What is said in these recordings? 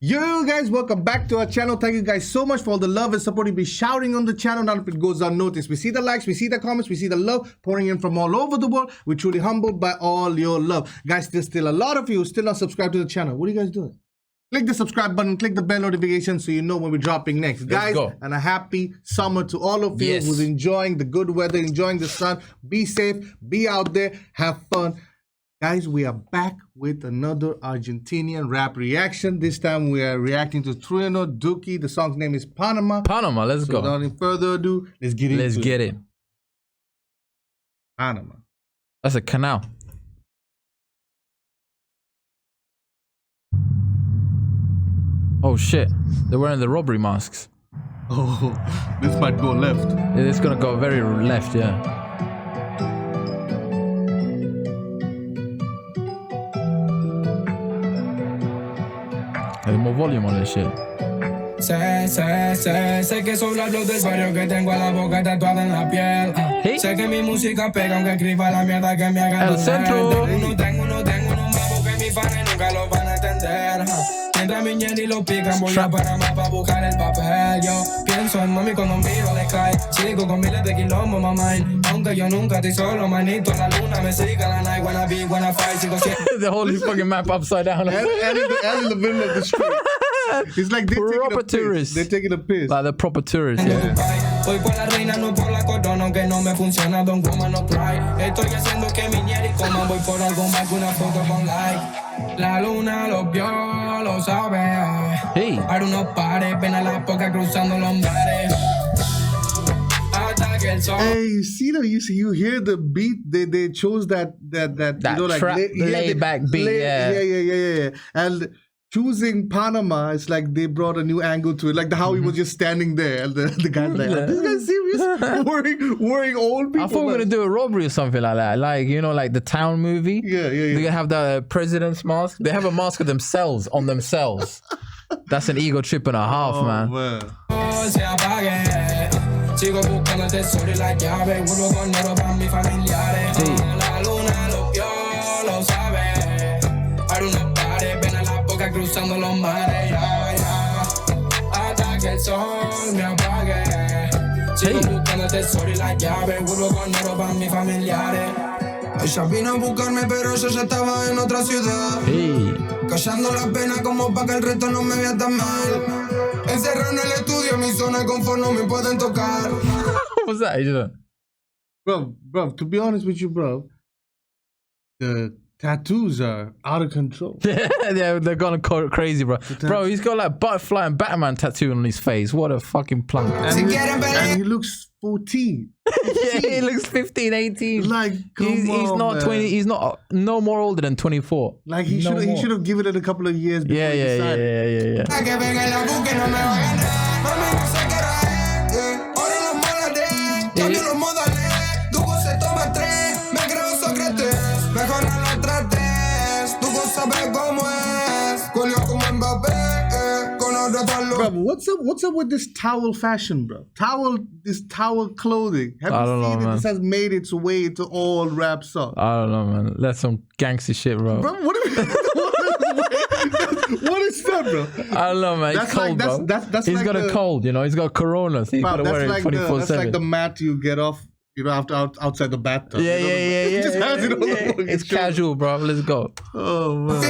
Yo guys, welcome back to our channel. Thank you guys so much for all the love and support you've been shouting on the channel. None of it goes unnoticed. We see the likes, we see the comments, we see the love pouring in from all over the world. We're truly humbled by all your love. Guys, there's still a lot of you still not subscribed to the channel. What are you guys doing? Click the subscribe button, click the bell notification so you know when we're dropping next. Guys, and a happy summer to all of you who's enjoying the good weather, enjoying the sun. Be safe, be out there, have fun. Guys, we are back with another Argentinian rap reaction. This time we are reacting to Trueno, Duki. The song's name is Panama. Panama, let's go. Without any further ado, let's get into it. Let's get it. Panama. That's a canal. Oh shit, they're wearing the robbery masks. Oh, this might go left. It's gonna go very left, yeah. Hay more volume on this shit. Sé que solo hablo del barrio que tengo a la boca tatuada en la piel. Sé que mi música pega aunque escriba la mierda que me haga. El centro. Tengo unos mapos que mis fans nunca los van a entender. Mientras mi ñeri lo pican, voy a Panamá pa' buscar el papel. Yo pienso en mami cuando miro de sky. Sigo con miles de kilómetros, mamá. Aunque yo nunca estoy solo, manito. La luna me siga, la night, wanna be, wanna fight. Sigo siempre. The whole fucking map upside down. And in the middle of the street. It's like they're taking a piss. Like the proper tourists, yeah. Voy por la reina, no por la corona, aunque no me funciona, don woman no cry. Estoy haciendo que mi ñeri coma, voy por algo más que una foto con like. La luna lo vio, lo sabe. Hey. Para unos pares, ven a la poca cruzando los mares. Hasta que el sol. Hey, you hear the beat? They chose that you know, like trap, laid back beat, yeah. And choosing Panama, it's like they brought a new angle to it. Like how he was just standing there, and the guy's like, "This guy's serious, worrying old people." I thought we were gonna do a robbery or something like that. Like, you know, like the Town movie. Yeah. They're gonna have the president's mask. They have a mask of themselves on themselves. That's an ego trip and a half, man. Sigo buscando el tesoro y la llave. Vuelvo con oro para mis familiares. La luna lo vio, lo sabe. Para unos pares, ven a la boca cruzando los mares. Hasta que el sol me apague. Sigo buscando el tesoro y la llave. Vuelvo con oro para mis familiares. Ella vino a buscarme, pero yo ya estaba en otra ciudad. Callando la pena como pa' que el resto no me vea tan mal. Encerrado en el estudio, mi zona de confort no me pueden tocar. What was that? Bro, to be honest with you, bro, the tattoos are out of control. Yeah, they're gone crazy, bro. Bro, he's got like butterfly and Batman tattoo on his face. What a fucking plunk. And he looks 14. Yeah, he looks 15, 18. Like, he's not man. 20. He's not no more older than 24. Like he should have given it a couple of years before he decided. Bro, what's up with this towel fashion, bro? This towel clothing. Have you seen it? This has made its way into all rap songs. I don't know, man. That's some gangster shit, bro. Bro, what is that, bro? I don't know, man. It's cold, bro. He's like got a cold, you know. He's got corona, so he's got to wear it 24/7. That's like the mat you get off, you know, outside the bathtub. Yeah, He just has it all over. It's casual, bro. Let's go. Oh, man.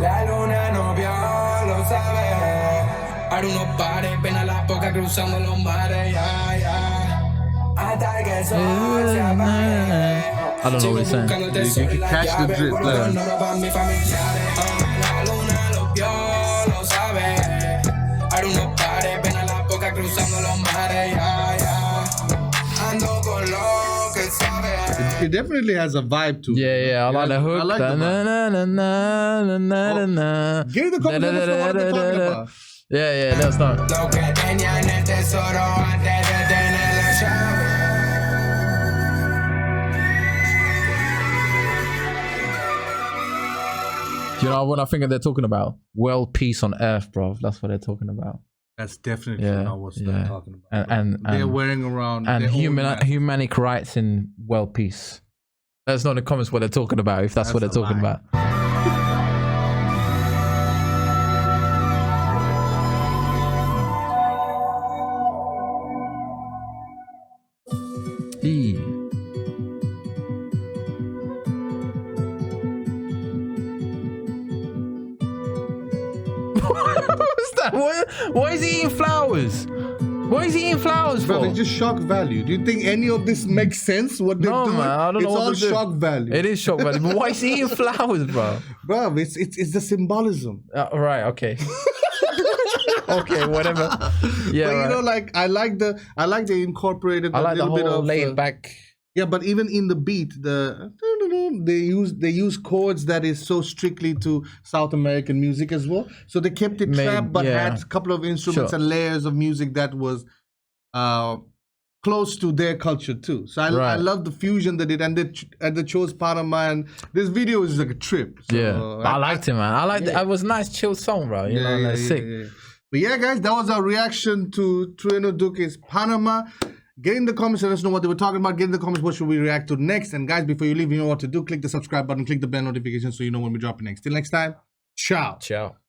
La luna no vio, lo sabe. Para unos pares, ven a la boca cruzando los mares. Hasta que el sol se apague. I don't know what he's saying. You can catch the drip, man. La luna lo vio, lo sabe. Para unos pares, ven a la boca cruzando los mares. Ando con lo que sabe. It definitely has a vibe to it. Yeah, I like the hook. I like the vibe. Give the comment, what they're talking about. Yeah, that's not. tesoro antes de tener la llave. Do you know what I think they're talking about? World peace on earth, bro. That's what they're talking about. That's definitely Yeah, not what they're yeah. talking about. And they're wearing around and their own humanic rights in world peace. Let us know in the comments what they're talking about, if that's what they're That's a talking lie. about. E. What's that? Why is he eating flowers? Why is he eating flowers Bro, for? it's just shock value. Do you think any of this makes sense? What they're No, doing? man, I don't know It's what all they're doing. shock value. It is shock value. But why is he eating flowers, bro? Bro, it's the symbolism. Right, okay. Okay, whatever. Yeah, But right. you know, like I like the incorporated. I like the little bit whole of laid back. Yeah, but even in the beat, they use chords that is so strictly to South American music as well. So they kept it trap, but yeah. had a couple of instruments Sure. and layers of music that was close to their culture too. So I Right. love the fusion they did, and they chose Panama, and this video is like a trip. So Yeah, I liked it, man. I liked it. It was a nice, chill song, bro. You know, like, sick. But yeah, guys, that was our reaction to Trueno Duki's Panama. Get in the comments and let us know what they were talking about. Get in the comments what should we react to next. And guys, before you leave, you know what to do. Click the subscribe button, click the bell notification so you know when we drop it next. Till next time, ciao. Ciao.